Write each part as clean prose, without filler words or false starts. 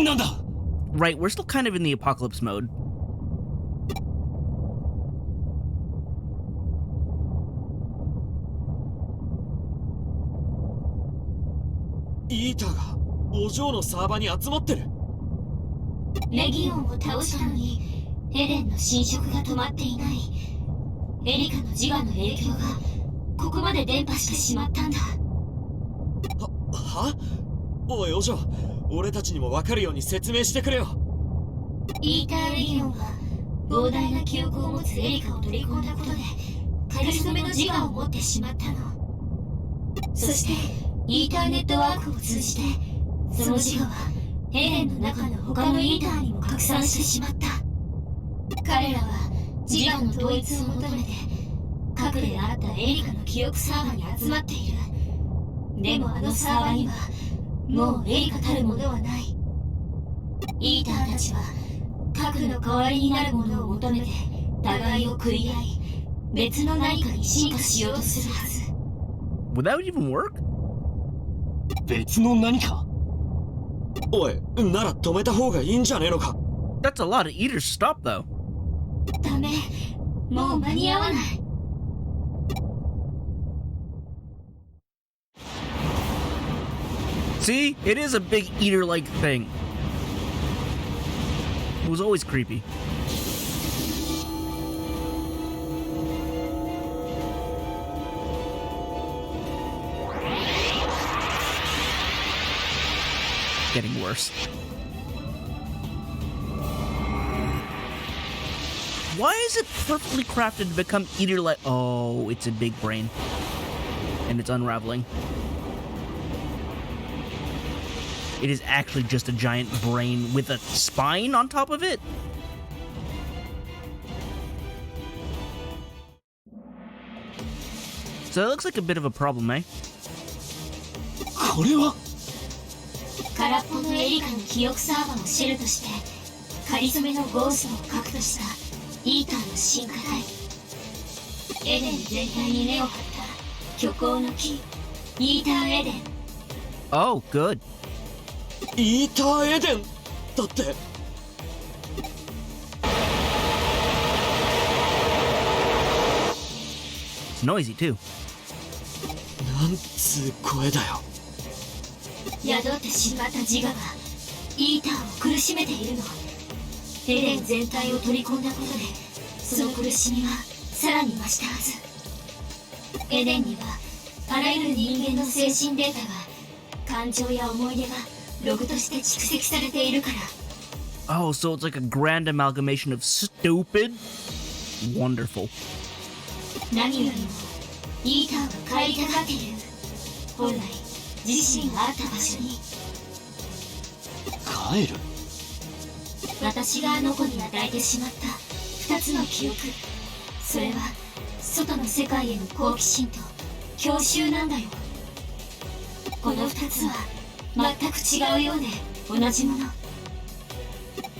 なんだ Right, we're still kind of in the apocalypse mode. イーターがお嬢のサーバーに集まってる。レギオンを倒したのにエデンの侵食が止まっていない。エリカの自我の影響がここまで伝播してしまったんだ。はおいお嬢、俺たちにも分かるように説明してくれよ。イーターレギオンは膨大な記憶を持つエリカを取り込んだことでカリスメの自我を持ってしまったの。そしてイーターネットワークを通じてその自我はエデンの中の他のイーターにも拡散してしまった。彼らは自我の統一を求めて核であったエリカの記憶サーバーに集まっている。でもあのサーバーにはもうエリカたるものはない。イーターたちは核の代わりになるものを求めて互いを食い合い別の何かに進化しようとするはず。 Would that even work? 別の何か。おい、なら止めた方がいいんじゃねえのか。 That's a lot of eaters to stop, though. ダメ、もう間に合わない。See? It is a big eater-like thing. It was always creepy. Getting worse. Why is it perfectly crafted to become eater-like? Oh, it's a big brain. And it's unraveling. It is actually just a giant brain with a spine on top of it? So that looks like a bit of a problem, eh? これは空っぽのエリカの記憶サーバーをシェルとしてカリソメのゴーストを核としたイーターの進化体。エデン全体に根を張った虚構の木、イーターエデン。 Oh, good. イーターエデンだって。 It's noisy, too. なんつう声だよ。宿ってしまった自我がイーターを苦しめているの。エデン全体を取り込んだことでその苦しみはさらに増したはず。エデンにはあらゆる人間の精神データが感情や思い出がログとして蓄積されているから。 Oh, so it's like a grand amalgamation of stupid? Wonderful. 何よりもイーターが帰りたがっている。本来自身があった場所に。帰る。私があの子に与えてしまった2つの記憶、それは外の世界への好奇心と郷愁なんだよ。この2つは全く違うようで同じもの。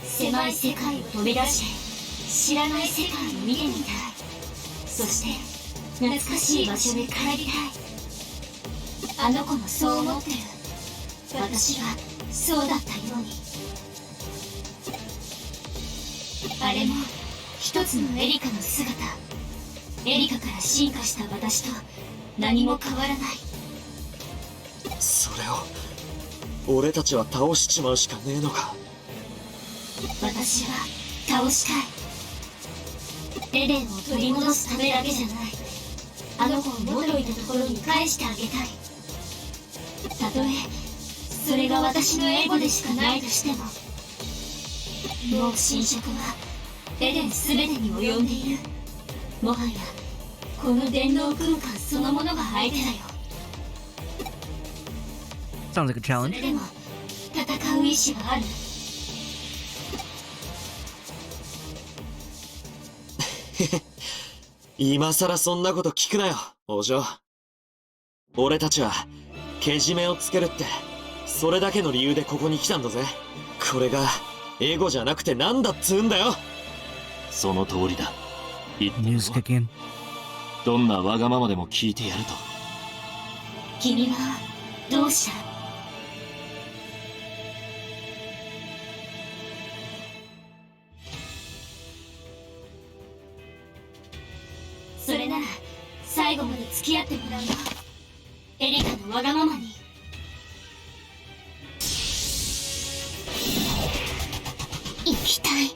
狭い世界を飛び出して知らない世界を見てみたい。そして懐かしい場所で帰りたい。あの子もそう思ってる。私がそうだったように。あれも一つのエリカの姿。エリカから進化した私と何も変わらない。それを俺たちは倒しちまうしかねえのか。私は倒したい。エデンを取り戻すためだけじゃない。あの子を元いたところに返してあげたい。たとえそれが私のエゴでしかないとしても。もう侵食はエデン全てに及んでいる。もはやこの電脳空間そのものが相手だよ。 Sounds like a そ challenge. れでも戦う意志はある。今さらそんなこと聞くなよ、お嬢。俺たちはけじめをつけるってそれだけの理由でここに来たんだぜ。これがエゴじゃなくてなんだっつうんだよ。その通りだ。言ってみ News ろ。 kick in. どんなわがままでも聞いてやると。君はどうした？最後まで付き合ってもらうよ。エリカのわがままに。行きたい。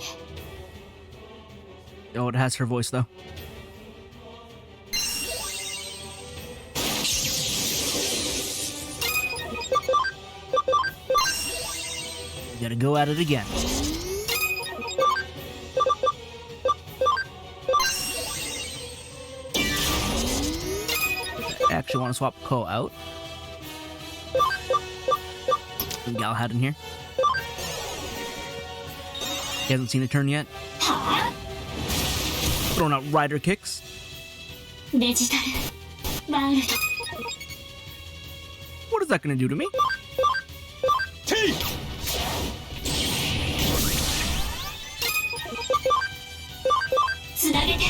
Oh, it has her voice though. Gotta go at it again. I actually want to swap Ko out. Some Galahad in here. He hasn't seen a turn yet. Throwing out rider kicks. デジタルワールド。 What is that gonna do to me? つなげて。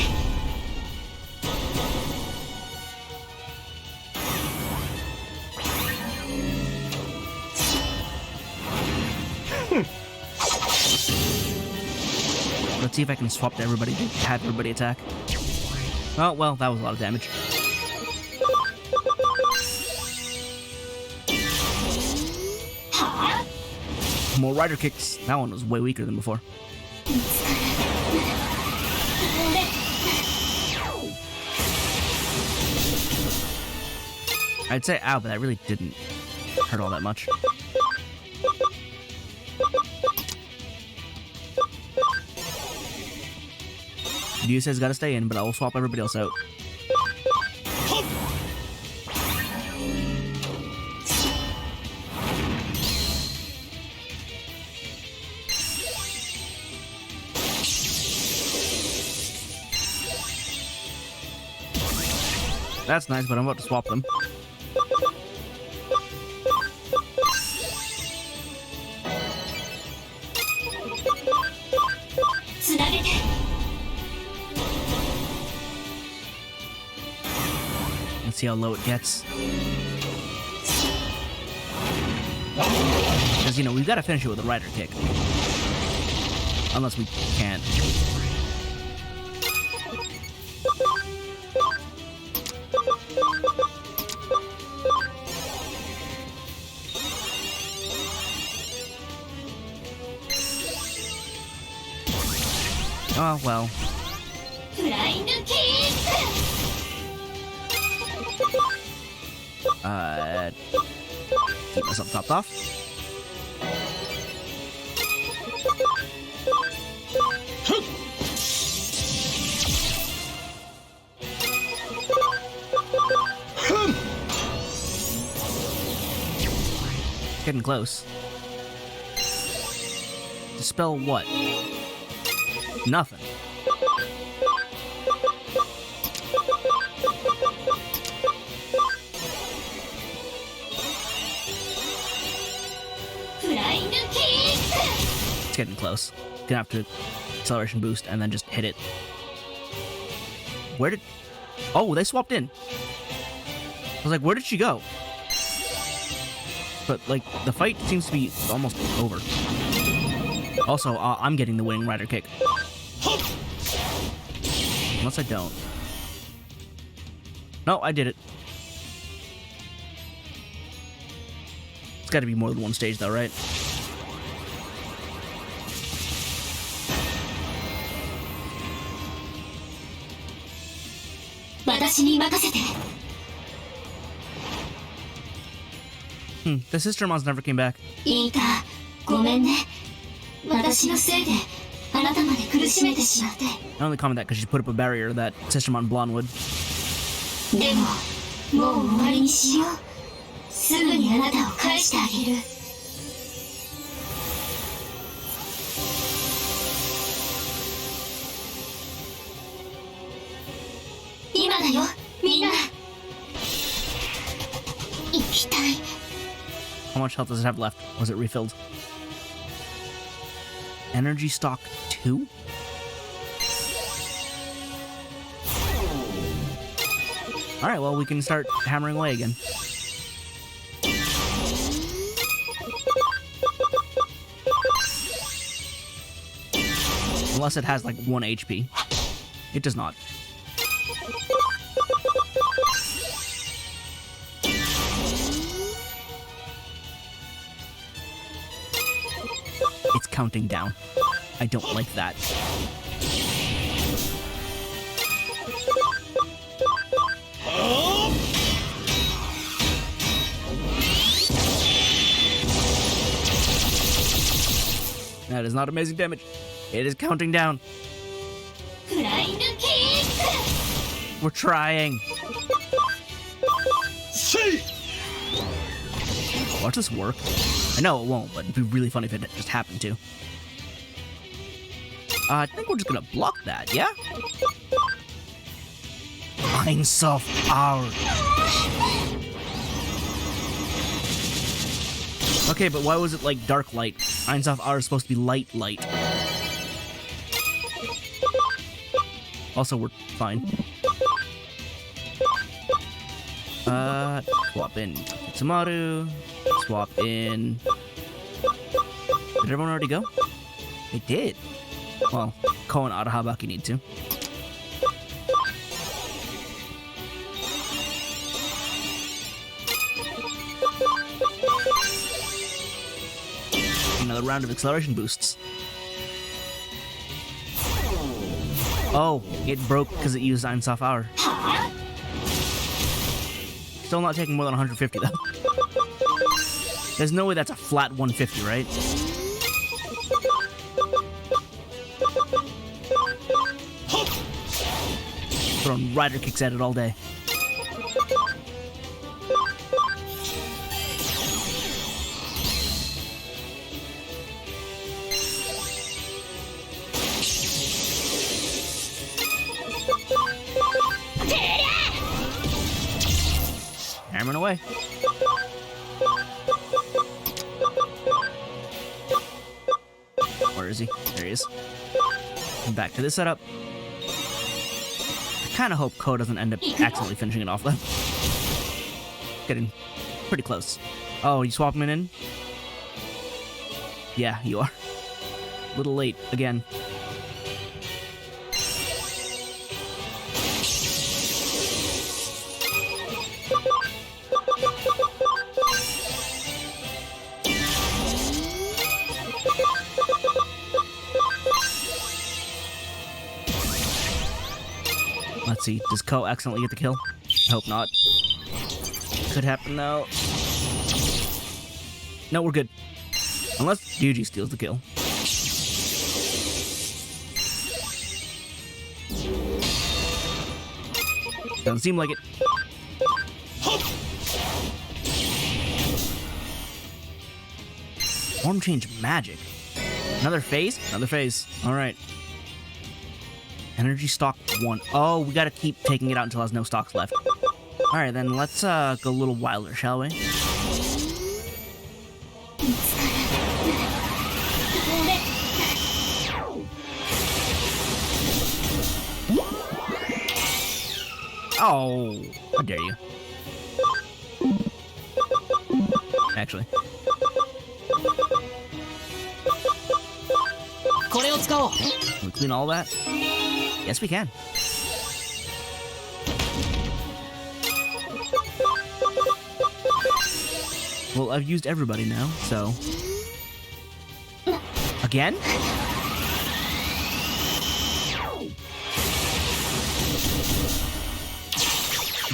Let's see if I can swap to everybody to have everybody attack. Oh, well, that was a lot of damage. More rider kicks. That one was way weaker than before. I'd say ow, but that really didn't hurt all that much. Yu says gotta stay in, but I will swap everybody else out. That's nice, but I'm about to swap them. Let's see how low it gets. Because, you know, we've got to finish it with a rider kick. Unless we can't. Oh, well. Keep myself topped off. Getting close. Dispel what? Nothing. It's getting close. Gonna have to acceleration boost and then just hit it. Where did... Oh, they swapped in. I was like, where did she go? But, like, the fight seems to be almost over. Also, I'm getting the winning rider kick. Unless I don't. No, I did it. It's gotta be more than one stage though, right? The sister-in-laws never came back. The only comment that because she put up a barrier that Sistermon Blonde would. How much health does it have left? Was it refilled? Energy stock 2? Alright, well, we can start hammering away again. Unless it has, like, 1 HP. It does not. counting down. I don't like that. That is not amazing damage. It is counting down. フライングキッ We're trying. Watch this work. I know it won't, but it'd be really funny if it just happened to. I think we're just gonna block that, yeah? Eins auf Aur. Okay, but why was it like dark light? Eins auf Aur is supposed to be light light. Also, we're fine. Swap in Tsumaru. Swap in... Did everyone already go? They did. Well, Ko and Arahabaki need to. Another round of acceleration boosts. Oh, it broke because it used Eins auf Aur. Still not taking more than 150 though. There's no way that's a flat 150, right? Throwing rider kicks at it all day. Hammering away. Where is he? There he is. And back to this setup. I kind of hope Ko doesn't end up accidentally finishing it off though. Getting pretty close. Oh, you swapping it in? Yeah, you are. A little late again. Let's see, does Ko accidentally get the kill? I hope not. Could happen though. No, we're good. Unless Yuji steals the kill. Doesn't seem like it. Form change magic. Another phase? Another phase. Alright. Energy stock 1. Oh, we gotta keep taking it out until it has no stocks left. Alright, then let's go a little wilder, shall we? Oh, how dare you. Actually. Can we clean all that? Yes, we can. Well, I've used everybody now, so... Again?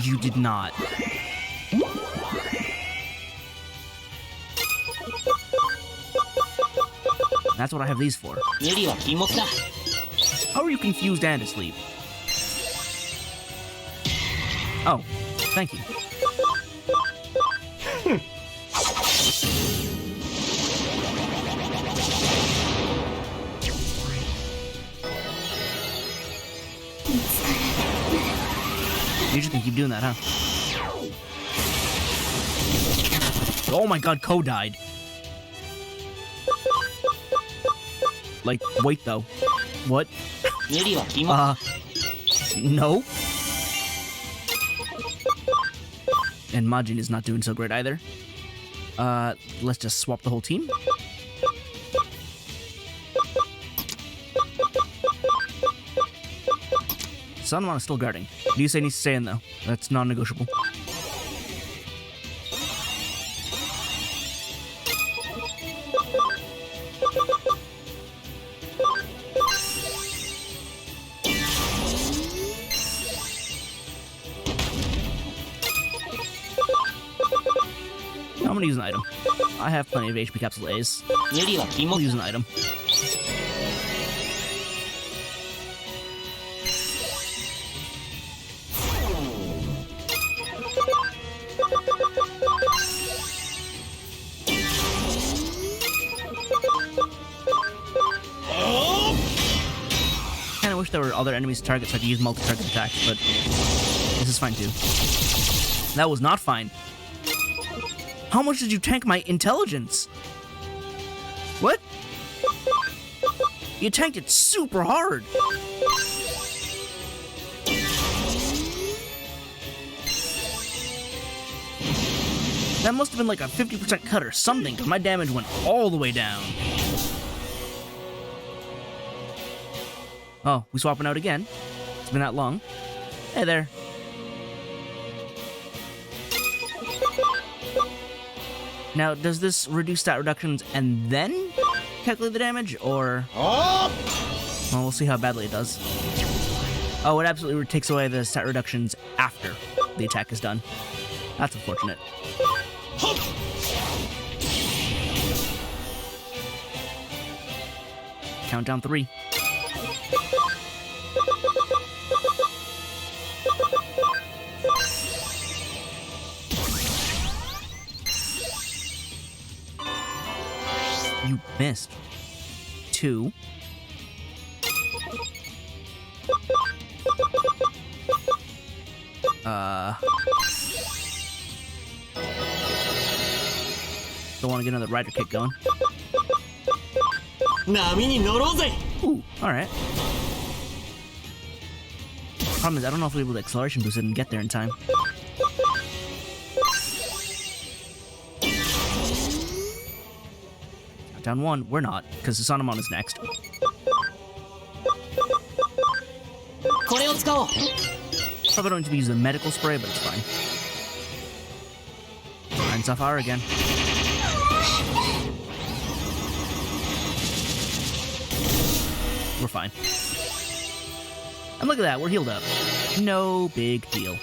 You did not. That's what I have these for. How are you confused and asleep? Oh, thank you. You just can keep doing that, huh? Oh my god, Ko died. Like, wait though. What? No. And Majin is not doing so great either. Let's just swap the whole team. Sunwan is still guarding. Ryusei needs to stay in though. That's non-negotiable. gonna use an item. I have plenty of HP capsule A's. 無理は禁 I'll 物 use an item. Kinda wish there were other enemies to target so I could use multi-target attacks, but this is fine too. That was not fine. How much did you tank my intelligence? What? You tanked it super hard. That must have been like a 50% cut or something, because my damage went all the way down. Oh, we swapping out again? It's been that long. Hey there. Now, does this reduce stat reductions and then calculate the damage, or... Well, we'll see how badly it does. Oh, it absolutely takes away the stat reductions after the attack is done. That's unfortunate. Countdown 3. You missed. 2. Don't want to get another rider kick going. 波に乗ろうぜ Ooh, alright. Problem is, I don't know if we'll be able to acceleration boost it and get there in time. Down 1, we're not, because Susanomon is next. これを使おう Probably don't need to use the medical spray, but it's fine. And Sapphire again. We're fine. And look at that, we're healed up. No big deal.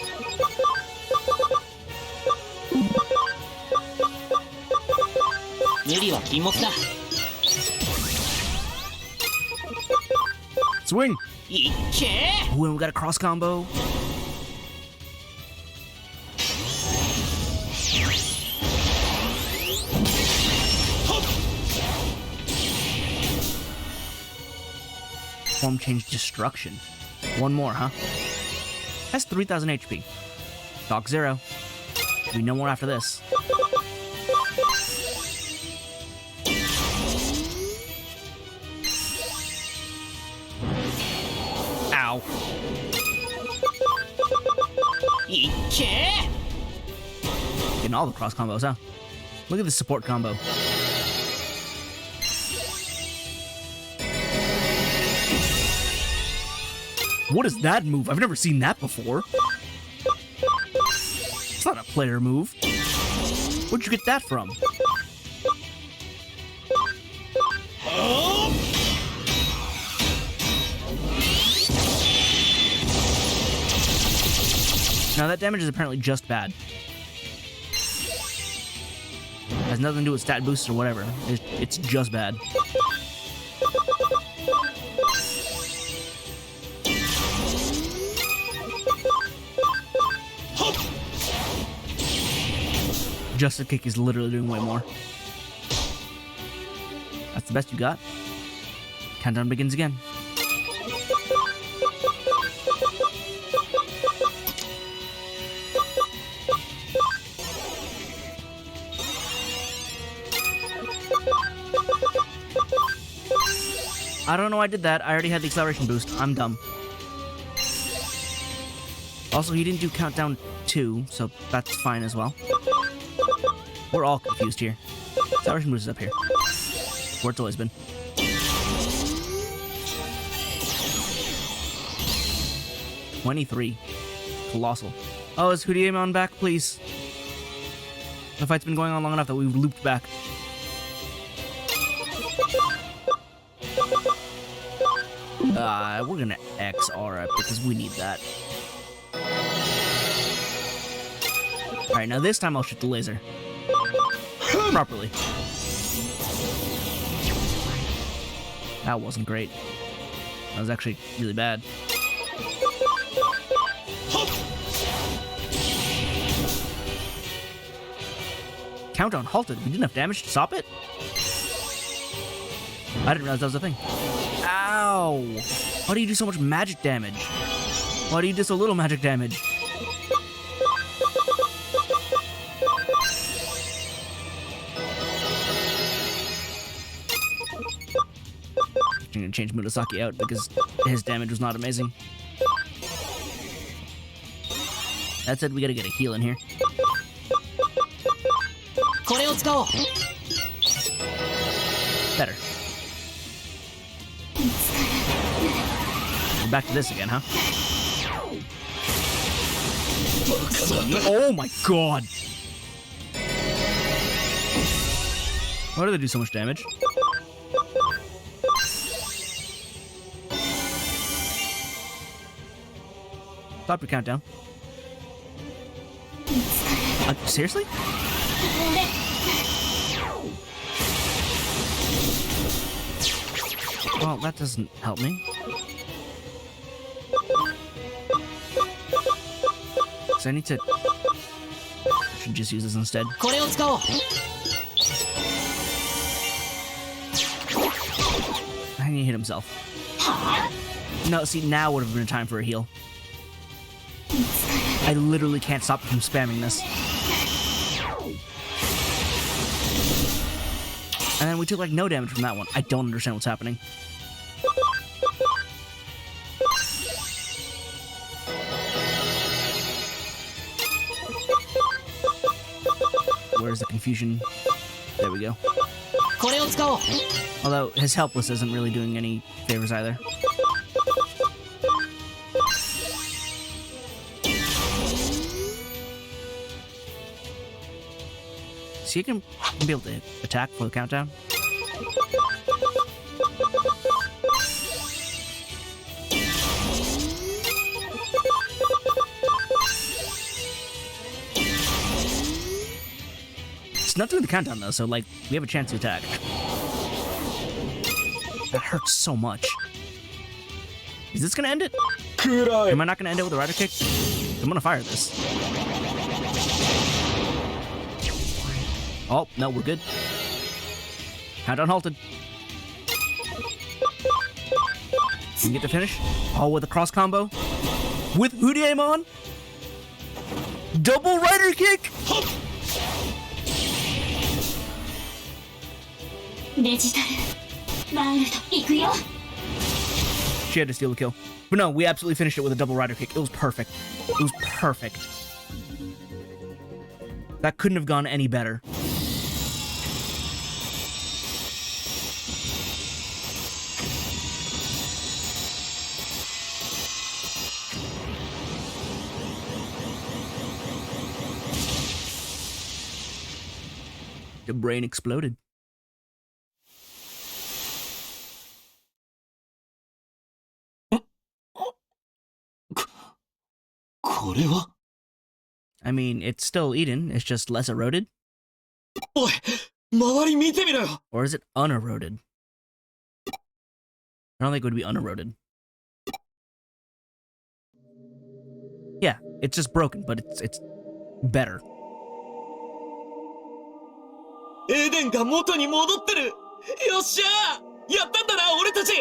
Swing! Ooh, and we got a cross combo. Form change destruction. One more, huh? That's 3,000 HP. Doc 0. We no more after this. Ow. Getting all the cross combos, huh? Look at the support combo. What is that move? I've never seen that before. It's not a player move. Where'd you get that from? Now that damage is apparently just bad. Has nothing to do with stat boosts or whatever. It's just bad. Just a kick is literally doing way more. That's the best you got. Countdown begins again. I don't know why I did that. I already had the acceleration boost. I'm dumb. Also, he didn't do countdown 2, so that's fine as well. We're all confused here. Acceleration boost is up here. Where it's always been. $23. Colossal. Oh, is Digimon back, please? The fight's been going on long enough that we've looped back. We're gonna XR it because we need that. Alright, now this time I'll shoot the laser. properly. That wasn't great. That was actually really bad. Countdown halted. We didn't have damage to stop it? I didn't realize that was a thing. Ow! Why do you do so much magic damage? Why do you do so little magic damage? I'm gonna change Murasaki out because his damage was not amazing. That said, we gotta get a heal in here. これを使おう Better. We're back to this again, huh? Oh my god! Why do they do so much damage? Stop your countdown. Seriously? Well, that doesn't help me. So I need to... I should just use this instead. これを使おう I think he hit himself. No, see, now would have been a time for a heal. I literally can't stop him from spamming this. And then we took like no damage from that one. I don't understand what's happening. Where's the confusion? There we go. これを使おう Although his helpless isn't really doing any favors either. So you can be able to attack for the countdown. It's not doing the countdown though, so like we have a chance to attack. That hurts so much. Is this gonna end it? Am I not gonna end it with a rider kick? I'm gonna fire this. Oh, no, we're good. Countdown halted. We get to finish. Oh, with a cross combo. With Digimon. Double rider kick! デジタルワールド行くよ She had to steal the kill. But no, we absolutely finished it with a double rider kick. It was perfect. It was perfect. That couldn't have gone any better. The brain exploded. これは I mean, it's still eaten. It's just less eroded. おい、周り見てみろよ。 Or is it uneroded? I don't think it would be uneroded. Yeah, it's just broken, but it's better. エデンが元に戻ってる。よっしゃー、やったんだな俺たち。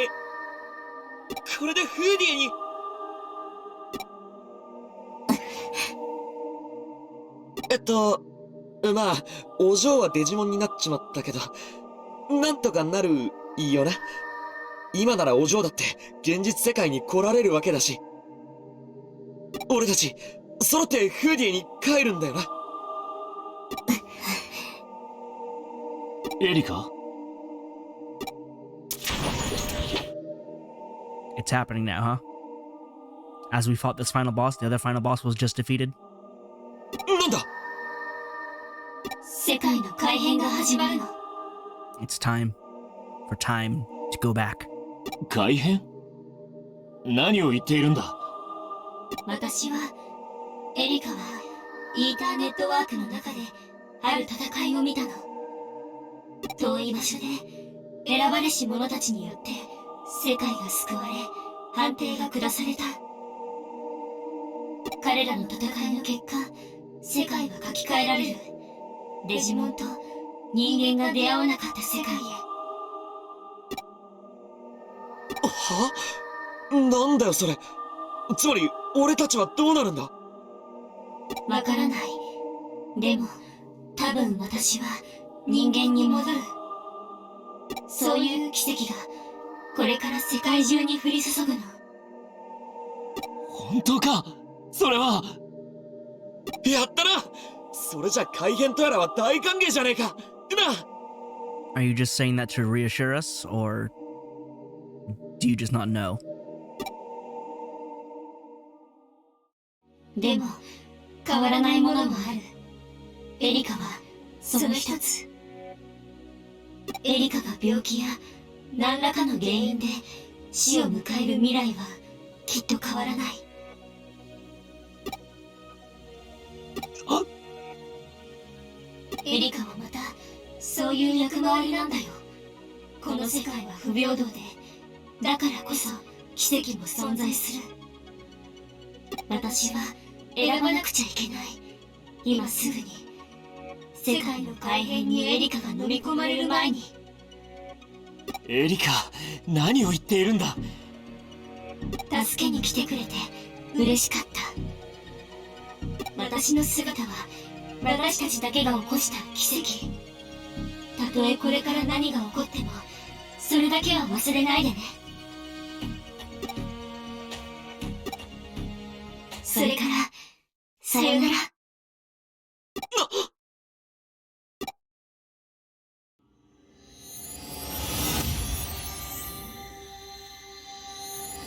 これでフーディエに。まあ、お嬢はデジモンになっちまったけど、なんとかなるよな。今ならお嬢だって現実世界に来られるわけだし。俺たち、揃ってフーディエに帰るんだよな。エリカ It's happening now, huh? As we fought this final boss, the other final boss was just defeated. なんだ世界の改変が始まるの It's time for time to go back. 改変何を言っているんだ私はエリカはイーターネットワークの中である戦いを見たの遠い場所で選ばれし者たちによって世界が救われ判定が下された。彼らの戦いの結果、世界は書き換えられる。デジモンと人間が出会わなかった世界へ。は？なんだよそれ。つまり俺たちはどうなるんだ？わからない。でも多分私は人間に戻る。そういう奇跡がこれから世界中に降り注ぐの。本当か？それは。やったな。それじゃ改変とやらは大歓迎じゃねえか。な。 Are you just saying that to reassure us, or do you just not know? でも変わらないものもある。エリカはその一つ。エリカが病気や何らかの原因で死を迎える未来はきっと変わらない。エリカはまたそういう役回りなんだよ。この世界は不平等で、だからこそ奇跡も存在する。私は選ばなくちゃいけない。今すぐに世界の改変にエリカが飲み込まれる前に。エリカ、何を言っているんだ。助けに来てくれて嬉しかった。私の姿は私たちだけが起こした奇跡。たとえこれから何が起こってもそれだけは忘れないでね。それからさよなら。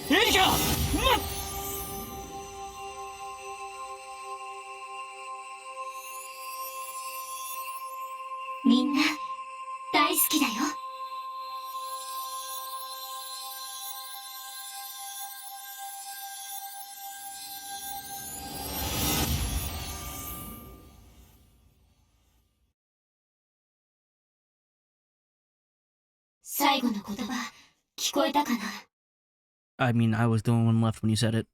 エリカ、みんな大好きだよ。最後の言葉聞こえたかな？ I mean, I was the only one left when you said it.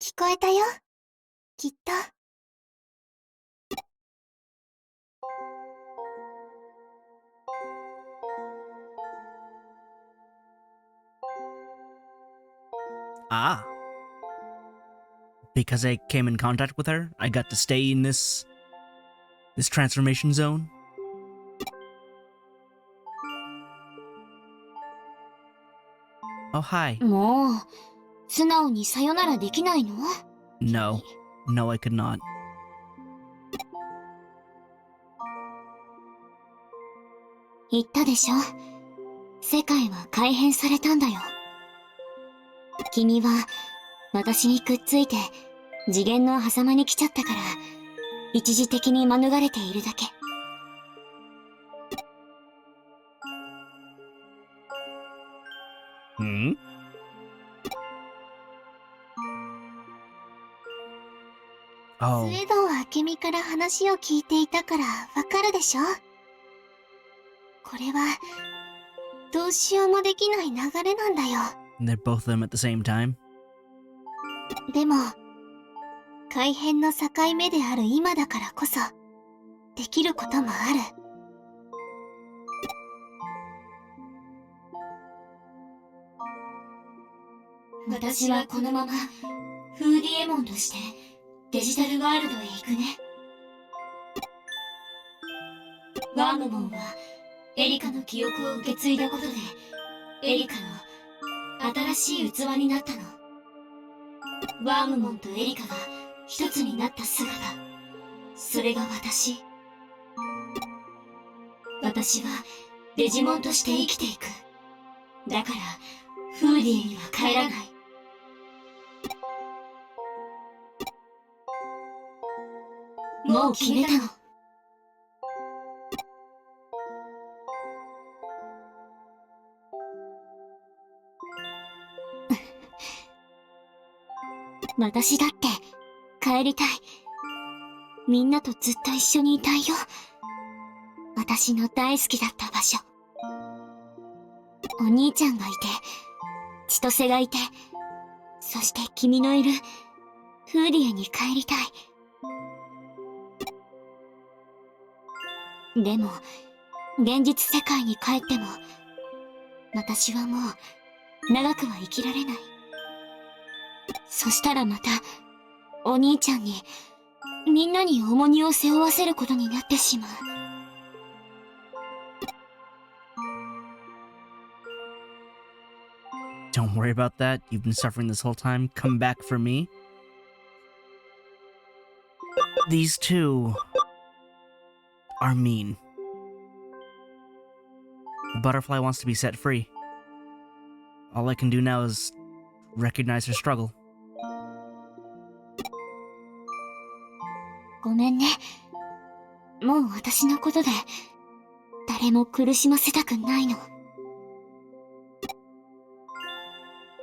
聞こえたよ、きっと。Ah. Because I came in contact with her, I got to stay in this transformation zone. Oh, hi. もう素直にさよならできないの？ No. No, I could not. 言ったでしょ。世界は改変されたんだよ。君は私にくっついて次元の狭間に来ちゃったから一時的に免れているだけ。Hmm? スエドウ明美から話を聞いていたからわかるでしょ。これはどうしようもできない流れなんだよ。They're both of them at the same time. でも改変の境目である今だからこそできることもある。私はこのままフーディエモンとしてデジタルワールドへ行くね。ワームモンはエリカの記憶を受け継いだことでエリカの新しい器になったの。ワームモンとエリカが一つになった姿、それが私。私はデジモンとして生きていく。だからフーディエには帰らない。もう決めたの。私だって帰りたい。みんなとずっと一緒にいたいよ。私の大好きだった場所。お兄ちゃんがいて、千歳がいて、そして君のいるフーディエに帰りたい。でも、現実世界に帰っても、私はもう長くは生きられない。そしたらまた、お兄ちゃんに、みんなに重荷を背負わせることになってしまう。Don't worry about that. You've been suffering this whole time. Come back for me. These two are mean. The butterfly wants to be set free. All I can do now is recognize her struggle. ごめんね。もう私のことで、誰も苦しませたくないの。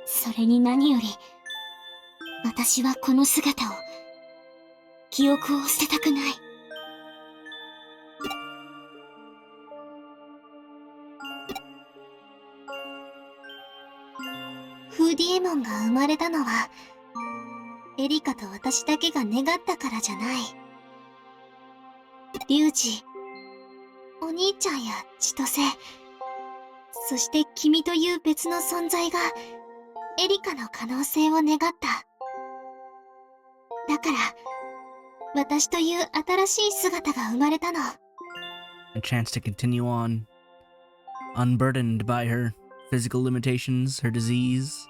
それに何より、私はこの姿を、記憶を捨てたくない。フーディエモンが生まれたのは、エリカと私だけが願ったからじゃない。リュウジ、お兄ちゃんや千歳、そして君という別の存在が、エリカの可能性を願った。だから、私という新しい姿が生まれたの。A chance to continue on, unburdened by her physical limitations, her disease.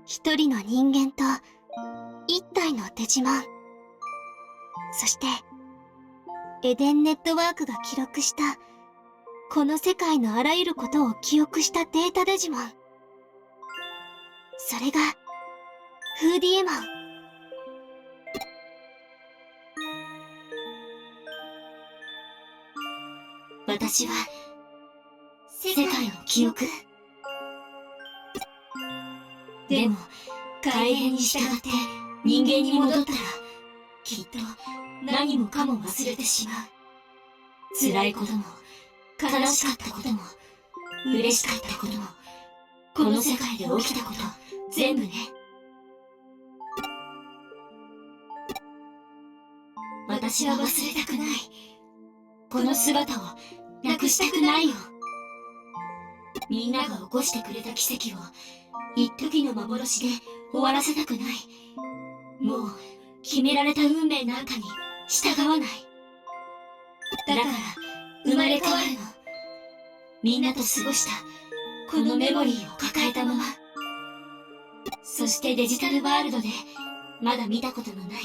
一人の人間と、一体のデジモン。そして、エデンネットワークが記録した、この世界のあらゆることを記憶したデータデジモン。それが、フーディエモン。私は、世界の記憶。でも、改変に従って人間に戻ったら、きっと何もかも忘れてしまう。辛いことも、悲しかったことも、嬉しかったことも、この世界で起きたこと、全部ね。私は忘れたくない。この姿をなくしたくないよ。みんなが起こしてくれた奇跡を、一時の幻で終わらせたくない。もう、決められた運命なんかに従わない。だから、生まれ変わるの。みんなと過ごした、このメモリーを抱えたまま。そしてデジタルワールドで、まだ見たことのない、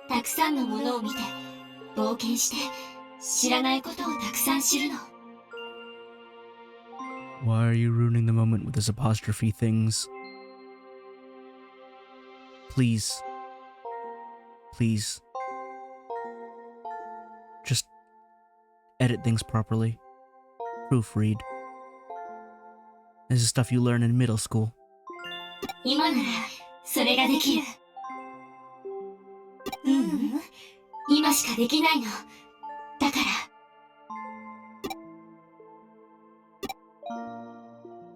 たくさんのものを見て、冒険して、知らないことをたくさん知るの。Why are you ruining the moment with this apostrophe things? Please. Please. Just edit things properly. Proofread. This is stuff you learn in middle school. 今なら、それができる。今しかできないの。だか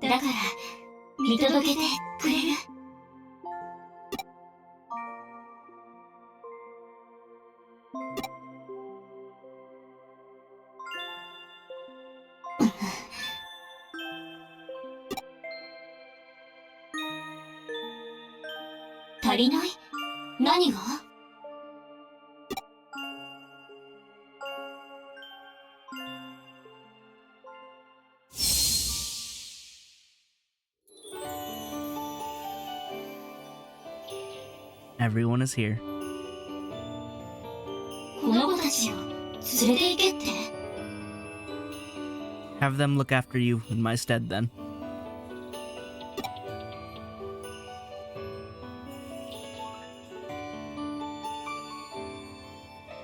ら。だから、見届けてくれる？足りない？何が？Everyone is here. この子たちを連れて行けって？ Have them look after you in my stead then.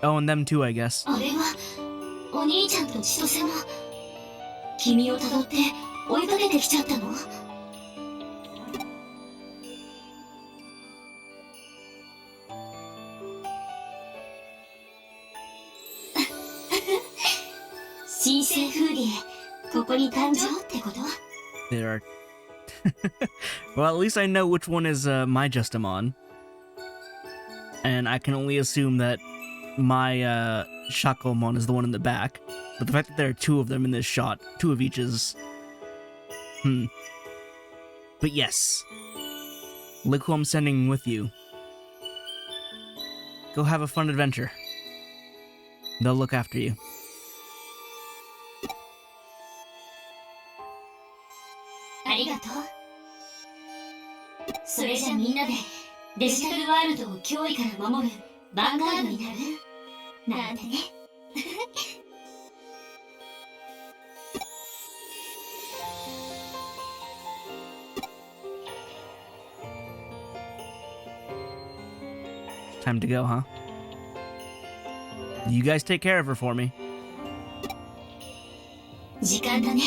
Oh, and them too, I guess. あれは、お兄ちゃんと千歳も、君を辿って追いかけてきちゃったの？新生風鈴ここに誕生ってこと？ There are. Well, at least I know which one is my Justimon. And I can only assume that my Shakomon is the one in the back. But the fact that there are two of them in this shot, two of each is. But yes. Look who I'm sending with you. Go have a fun adventure. They'll look after you. ありがとう。それじゃみんなでデジタルワールドを脅威から守るヴァンガードになるなんてね。Time to go, huh? You guys take care of her for me. 時間だね。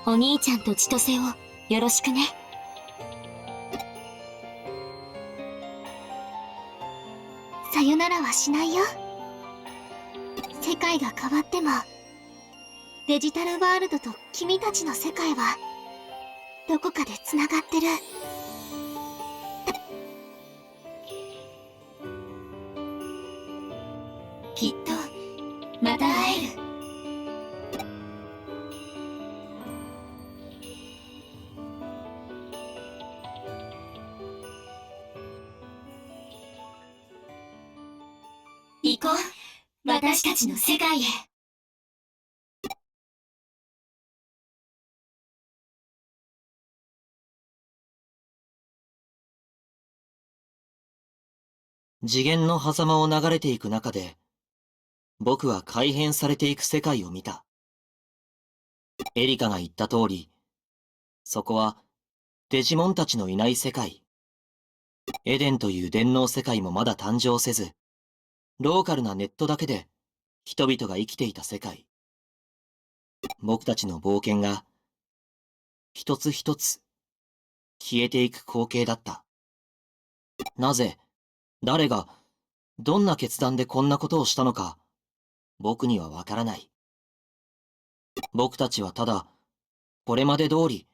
お兄ちゃんと千歳をよろしくね。さよならはしないよ。世界が変わってもデジタルワールドと君たちの世界はどこかでつながってる。きっとまた会える。行こう、私たちの世界へ。次元の狭間を流れていく中で、僕は改変されていく世界を見た。エリカが言った通り、そこはデジモンたちのいない世界。エデンという電脳世界もまだ誕生せず、ローカルなネットだけで人々が生きていた世界。僕たちの冒険が一つ一つ消えていく光景だった。なぜ、誰が、どんな決断でこんなことをしたのか、僕にはわからない。僕たちはただ、これまで通り、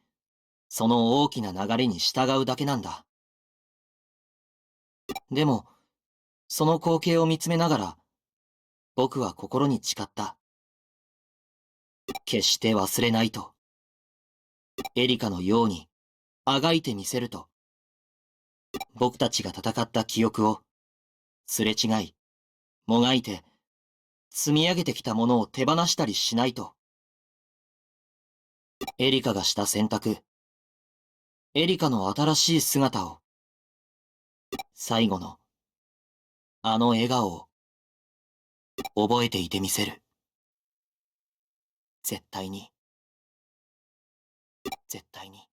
その大きな流れに従うだけなんだ。でも、その光景を見つめながら、僕は心に誓った。決して忘れないと。エリカのように、あがいてみせると。僕たちが戦った記憶を、すれ違い、もがいて、積み上げてきたものを手放したりしないと。エリカがした選択。エリカの新しい姿を。最後の、あの笑顔を、覚えていてみせる。絶対に。絶対に。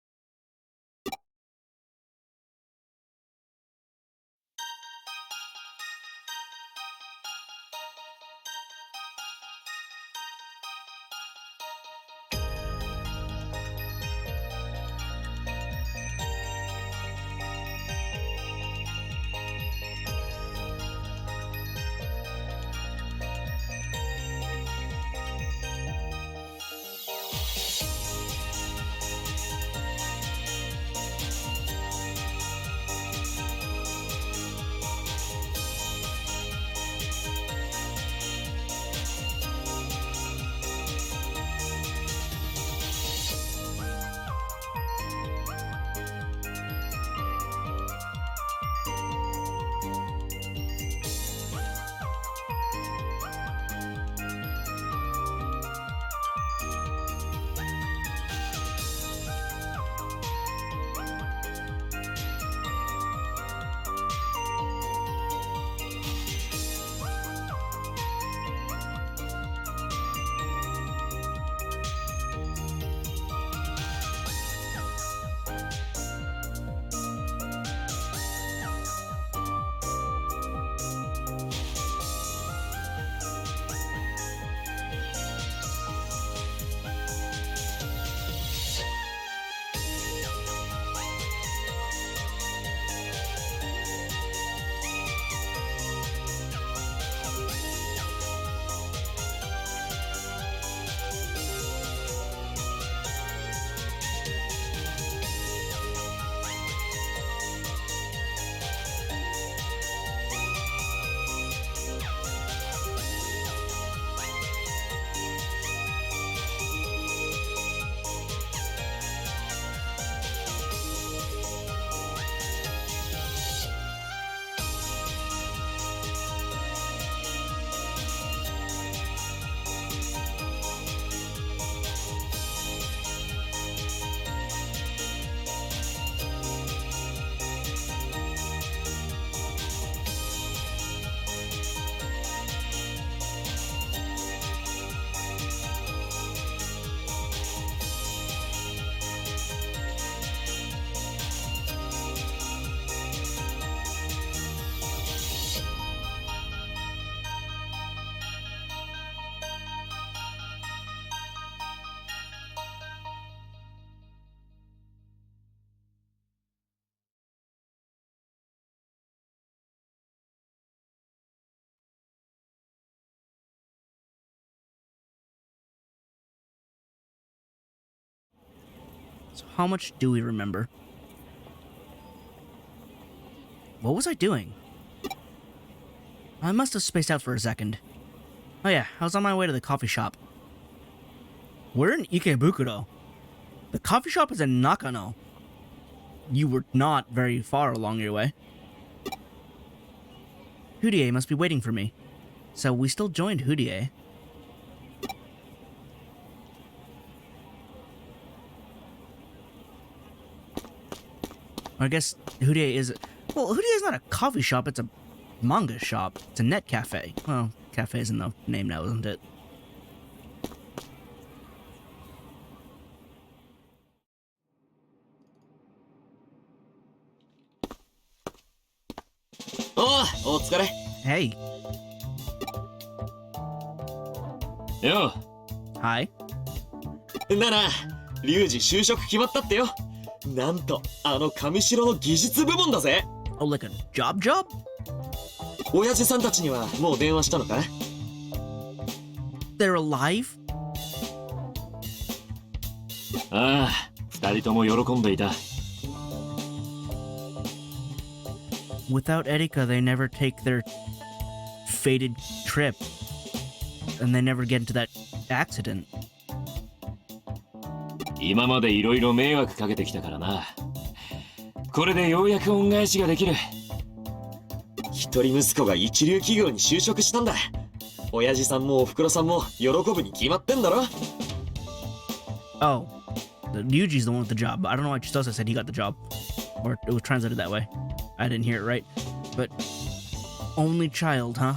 So how much do we remember? What was I doing? I must have spaced out for a second. Oh yeah, I was on my way to the coffee shop. We're in Ikebukuro. The coffee shop is in Nakano. You were not very far along your way. Hudie must be waiting for me. So we still joined Hudie. I guess Hudie is... Well, Hudie is not a coffee shop, it's a manga shop. It's a net cafe. Well, cafe is in the name now, isn't it?お疲れ。 Hey. よ Hi. なら、リュウジ就職決まったってよ。なんと、あの上白の技術部門だぜ。Oh, like a job? 親父さんたちにはもう電話したのか？ They're alive? ああ、二人とも喜んでいた。Without Erika, they never take their fated trip. And they never get into that accident. 今までいろいろ迷惑かけてきたからな。これでようやく恩返しができる。一人息子が一流企業に就職したんだ。親父さんもおふくろさんも喜ぶに決まってんだろ。 Oh, Yuji's the one with the job. I don't know why Chisosa said he got the job. Or it was translated that way. I didn't hear it right. But, only child, huh?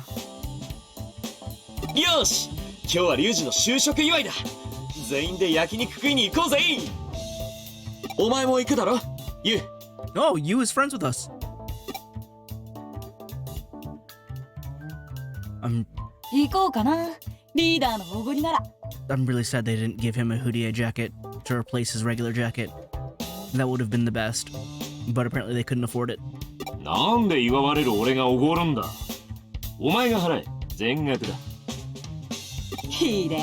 よし、今日はリュウジの就職祝いだ。全員で焼肉食いに行こうぜ。お前も行くだろ、ユウ。 Oh, Yu is friends with us. 行こうかな。リーダーのおごりなら。I'm really sad they didn't give him a Hudie jacket to replace his regular jacket. That would have been the best. But apparently they couldn't afford it. なんで祝われる俺がおごるんだ。お前が払え。全額だ。いいで。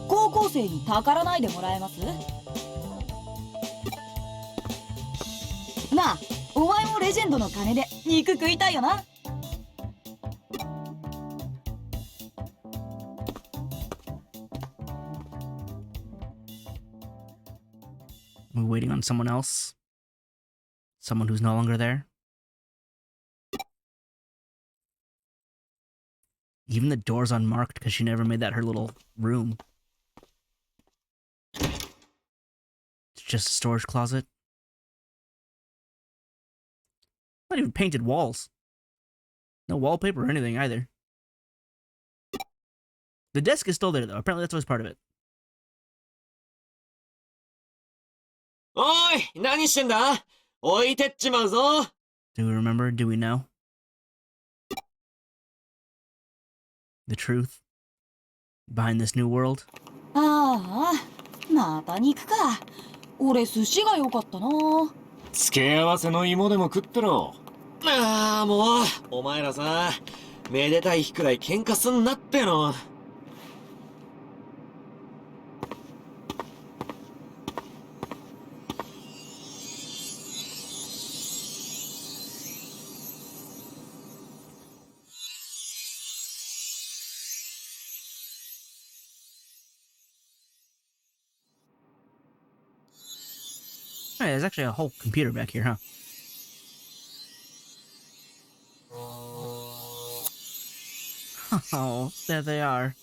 高校生にたからないでもらえます？なあ、お前もレジェンドの金で肉食いたいよな。We're waiting on someone else? Someone who's no longer there? Even the door's unmarked because she never made that her little room. It's just a storage closet. Not even painted walls. No wallpaper or anything either. The desk is still there though. Apparently that's always part of it. おい、何してんだ？置いてっちまうぞ。 Do we remember? Do we know? The truth behind this new world? ああ、また肉か。俺寿司が良かったな。付け合わせの芋でも食ってろ。ああ、もう、お前らさ、めでたい日くらい喧嘩すんなっての。Hey, there's actually a whole computer back here, huh? Oh, there they are.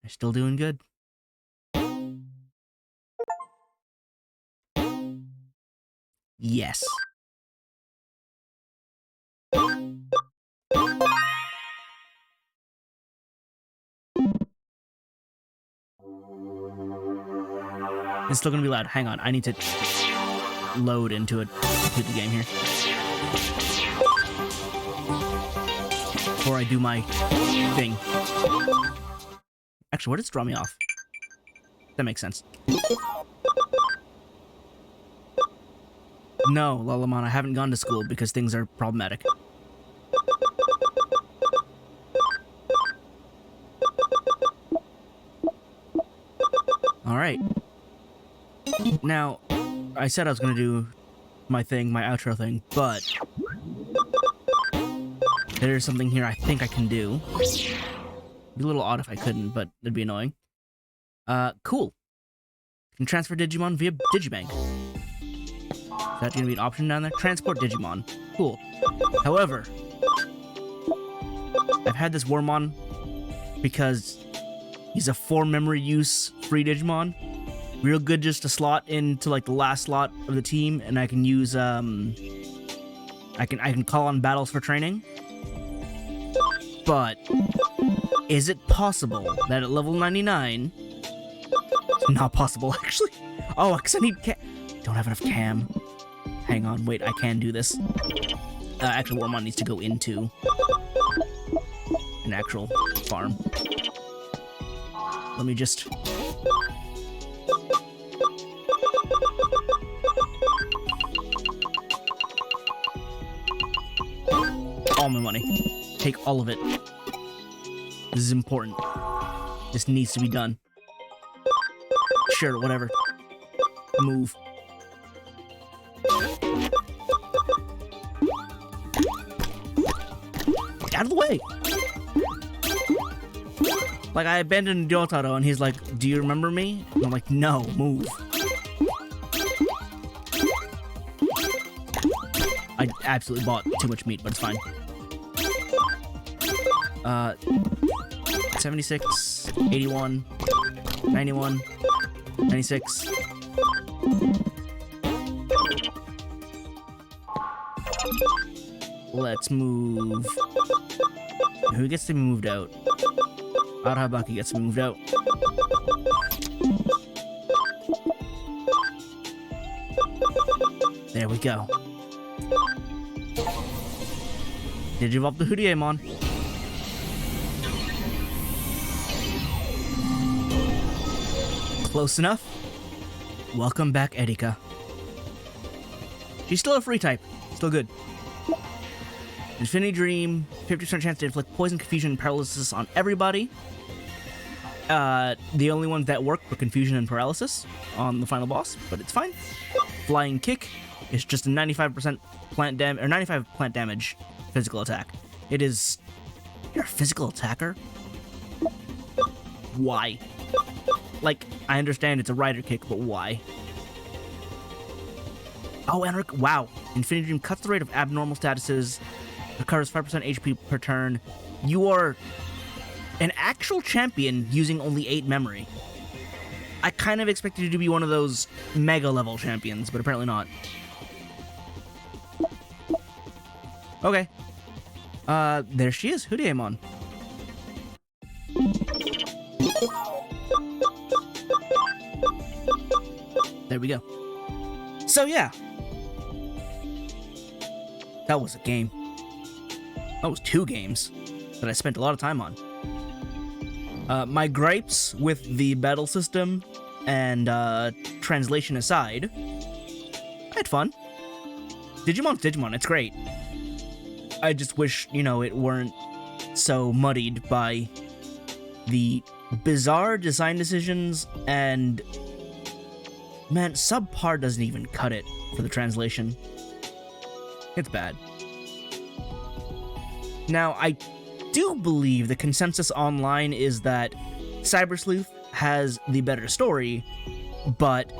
They're still doing good. Yes. It's still gonna be loud. Hang on, I need to load into it, complete the game here. Before I do my thing. Actually, what does draw me off? That makes sense. No, Lalamon, I haven't gone to school because things are problematic. Alright. Now, I said I was gonna do my thing, my outro thing, but there's something here I think I can do. It'd be a little odd if I couldn't, but it'd be annoying. Cool. Can transfer Digimon via Digibank. Is that gonna be an option down there? Transport Digimon. Cool. However, I've had this Wormmon because he's a 4 memory use free Digimon. Real good just to slot into like the last slot of the team, and I can use I can call on battles for training. But is it possible that at level 99? It's not possible actually. Oh, because I need don't have enough cam. Hang on, wait, I can do this. Actually, Wormmon needs to go into an actual farm. Let me just... all my money. Take all of it. This is important. This needs to be done. Sure, whatever. Move. Out of the way! Like, I abandoned Yotaro, and he's like, do you remember me? And I'm like, no, move. I absolutely bought too much meat, but it's fine. 76, 81, 91, 96. Let's move. Who gets to be moved out? Arahabaki gets moved out. There we go. Digivolve the Hudieimon. Close enough. Welcome back, Erika. She's still a free type. Still good. Infinity Dream, 50% chance to inflict poison, confusion, and paralysis on everybody. The only ones that work were confusion and paralysis on the final boss, but it's fine. Flying Kick is just a 95% plant damage, or 95 plant damage physical attack. It is... You're a physical attacker? Why? Like, I understand it's a rider kick, but why? Oh, and wow. Infinity Dream cuts the rate of abnormal statuses, recovers 5% HP per turn. You are an actual champion using only 8 memory. I kind of expected you to be one of those mega level champions, but apparently not. Okay. There she is, Hudieimon. There we go. So yeah. That was a game. That was 2 games that I spent a lot of time on. My gripes with the battle system and translation aside, I had fun. Digimon's Digimon, it's great. I just wish, you know, it weren't so muddied by the bizarre design decisions and... Man, subpar doesn't even cut it for the translation. It's bad. Now, I do believe the consensus online is that Cyber Sleuth has the better story, but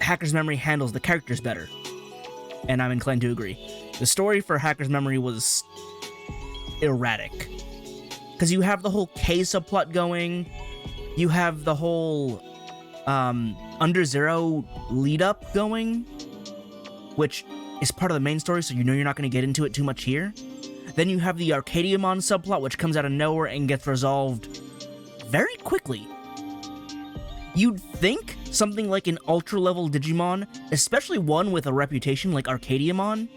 Hacker's Memory handles the characters better. And I'm inclined to agree. The story for Hacker's Memory was erratic. Because you have the whole K subplot going, you have the whole Under Zero lead-up going, which is part of the main story, so you know you're not going to get into it too much here. Then you have the Arcadiamon subplot, which comes out of nowhere and gets resolved very quickly. You'd think something like an ultra-level Digimon, especially one with a reputation like Arcadiamon,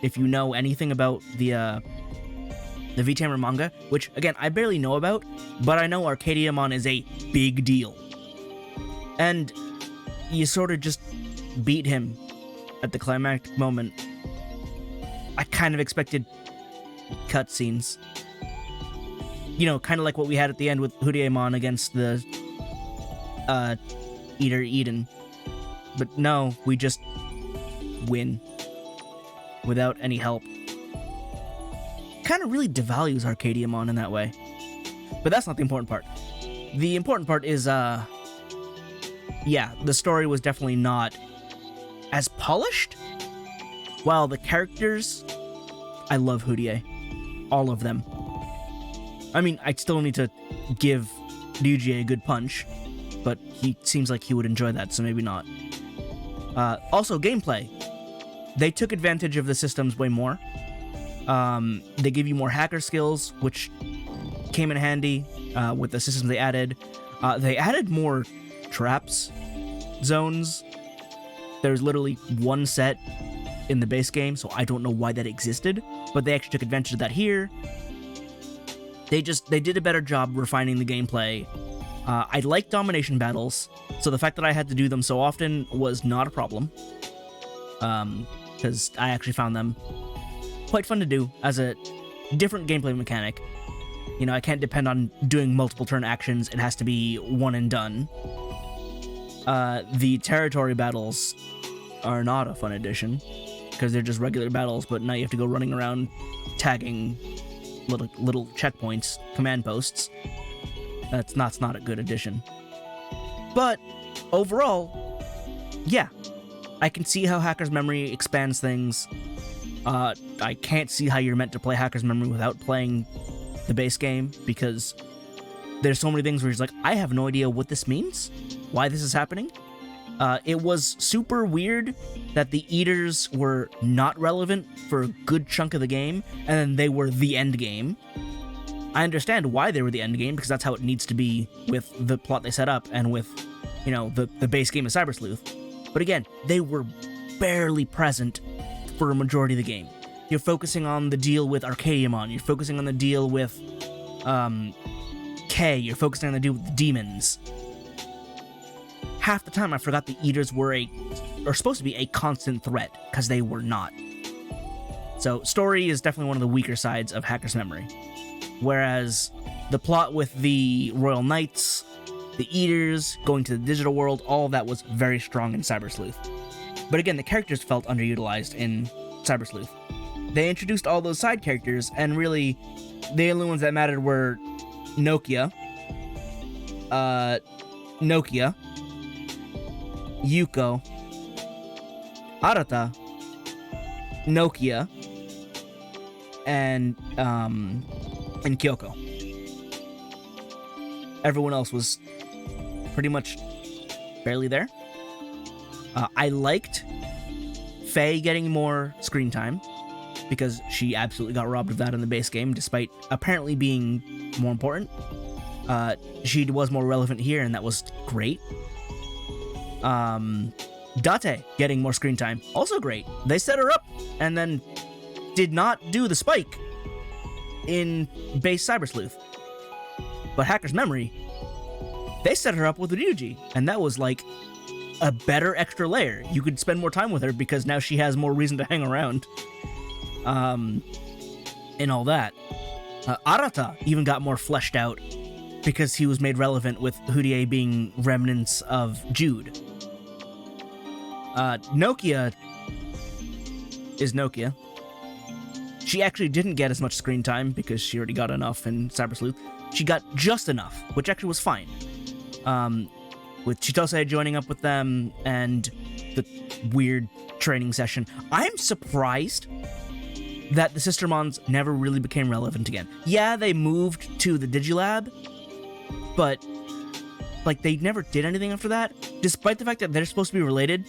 if you know anything about the V-Tamer manga, which, again, I barely know about, but I know Arcadiamon is a big deal. And you sort of just beat him at the climactic moment. I kind of expected cutscenes. You know, kind of like what we had at the end with Hudieimon against the Eater Eden. But no, we just win without any help. Kind of really devalues Arcadiamon in that way. But that's not the important part. The important part is, yeah, the story was definitely not as polished. While the characters, I love Hoodier. All of them. I mean, I still need to give Ryuji a good punch, but he seems like he would enjoy that, so maybe not. Also, gameplay. They took advantage of the systems way more. They give you more hacker skills, which came in handy with the systems they added. They added more traps, zones. There's literally one set in the base game, so I don't know why that existed, but they actually took advantage of that here. They did a better job refining the gameplay. I like domination battles, so the fact that I had to do them so often was not a problem. Because I actually found them quite fun to do as a different gameplay mechanic. You know, I can't depend on doing multiple turn actions, it has to be one and done. The territory battles are not a fun addition, because they're just regular battles, but now you have to go running around tagging little checkpoints, command posts. That's not a good addition. But overall, yeah, I can see how Hacker's Memory expands things. I can't see how you're meant to play Hacker's Memory without playing the base game, because there's so many things where he's like, I have no idea what this means, why this is happening. It was super weird that the Eaters were not relevant for a good chunk of the game, and then they were the end game. I understand why they were the end game, because that's how it needs to be with the plot they set up, and with, you know, the base game of Cyber Sleuth. But again, they were barely present for a majority of the game. You're focusing on the deal with Arcadiamon, you're focusing on the deal with, K, you're focusing on the deal with the demons. Half the time I forgot the Eaters were supposed to be a constant threat, because they were not. So, story is definitely one of the weaker sides of Hacker's Memory. Whereas the plot with the Royal Knights, the Eaters, going to the digital world, all of that was very strong in Cyber Sleuth. But again, the characters felt underutilized in Cyber Sleuth. They introduced all those side characters, and really, the only ones that mattered were Nokia, Yuko, Arata, Nokia, and Kyoko. Everyone else was pretty much barely there. I liked Faye getting more screen time, because she absolutely got robbed of that in the base game, despite apparently being more important. She was more relevant here, and that was great. Date getting more screen time, also great. They set her up, and then did not do the spike in base Cyber Sleuth. But Hacker's Memory, they set her up with Ryuji, and that was like a better extra layer. You could spend more time with her because now she has more reason to hang around. And all that. Arata even got more fleshed out because he was made relevant with Hoodier being remnants of Jude. Nokia is Nokia. She actually didn't get as much screen time because she already got enough in Cyber Sleuth. She got just enough, which actually was fine. With Chitose joining up with them and the weird training session. I'm surprised that the Sistermons never really became relevant again. Yeah, they moved to the Digilab, but like they never did anything after that, despite the fact that they're supposed to be related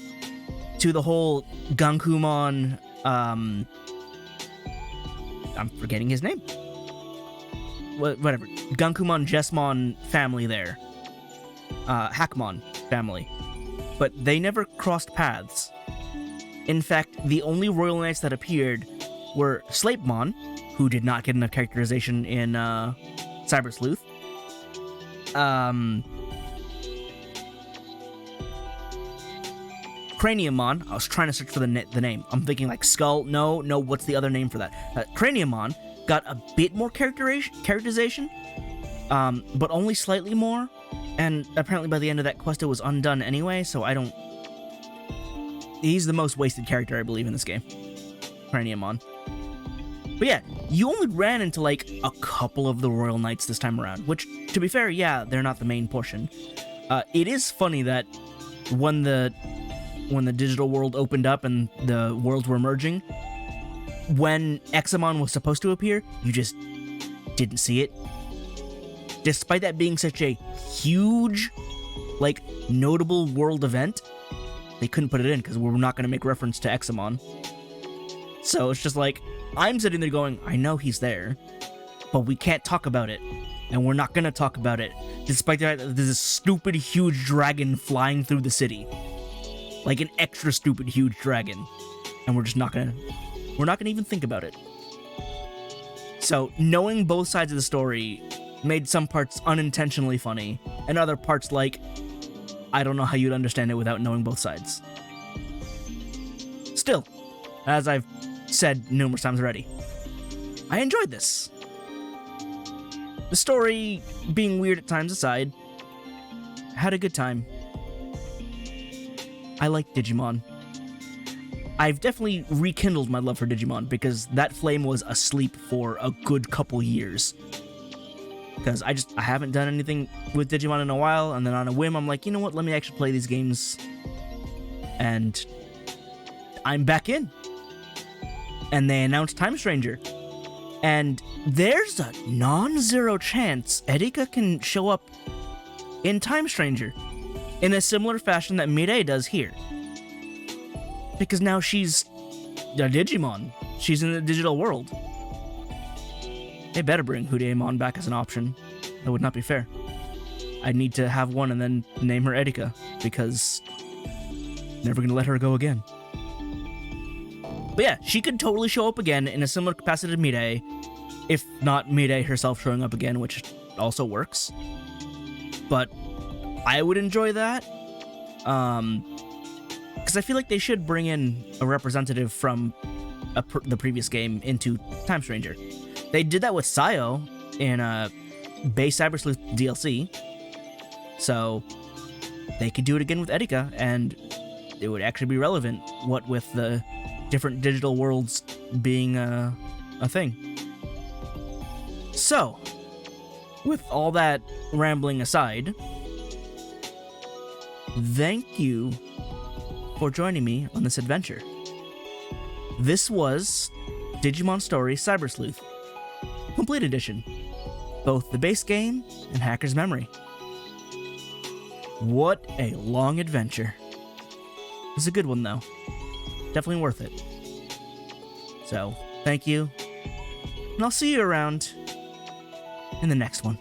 to the whole Gankumon, I'm forgetting his name. Whatever. Gankumon Jesmon family there. Hackmon family. But they never crossed paths. In fact, the only Royal Knights that appeared were Slapemon, who did not get enough characterization in Cyber Sleuth. Craniumon. I was trying to search for the name. I'm thinking like Skull. No, what's the other name for that? Craniumon got a bit more characterization, but only slightly more. And apparently by the end of that quest it was undone anyway, so I don't... He's the most wasted character, I believe, in this game. Craniumon. But yeah, you only ran into like a couple of the Royal Knights this time around, which, to be fair, yeah, they're not the main portion. It is funny that when the digital world opened up and the worlds were merging, when Examon was supposed to appear, you just didn't see it. Despite that being such a huge, like, notable world event, they couldn't put it in because we're not going to make reference to Examon. So it's just like, I'm sitting there going, I know he's there, but we can't talk about it. And we're not going to talk about it, despite the fact that there's this stupid, huge dragon flying through the city. Like an extra stupid, huge dragon. And we're just not going to even think about it. So, knowing both sides of the story made some parts unintentionally funny, and other parts like, I don't know how you'd understand it without knowing both sides. Still, as I've said numerous times already, I enjoyed this. The story being weird at times aside, I had a good time. I like Digimon. I've definitely rekindled my love for Digimon because that flame was asleep for a good couple years. Because I haven't done anything with Digimon in a while, and then on a whim I'm like, you know what, let me actually play these games. And I'm back in. And they announced Time Stranger. And there's a non-zero chance Erika can show up in Time Stranger in a similar fashion that Mireille does here. Because now she's a Digimon. She's in the digital world. They better bring Hudeimon back as an option. That would not be fair. I'd need to have one and then name her Erika, because never gonna let her go again. But yeah, she could totally show up again in a similar capacity to Mireille, if not Mireille herself showing up again, which also works. But I would enjoy that. Because I feel like they should bring in a representative from the previous game into Time Stranger. They did that with Sayo in Base Cyber Sleuth DLC, so they could do it again with Erika, and it would actually be relevant, what with the different digital worlds being a thing. So, with all that rambling aside, thank you for joining me on this adventure. This was Digimon Story Cyber Sleuth Complete Edition, both the base game and Hacker's Memory. What a long adventure. It's a good one though. Definitely worth it. So, thank you, and I'll see you around in the next one.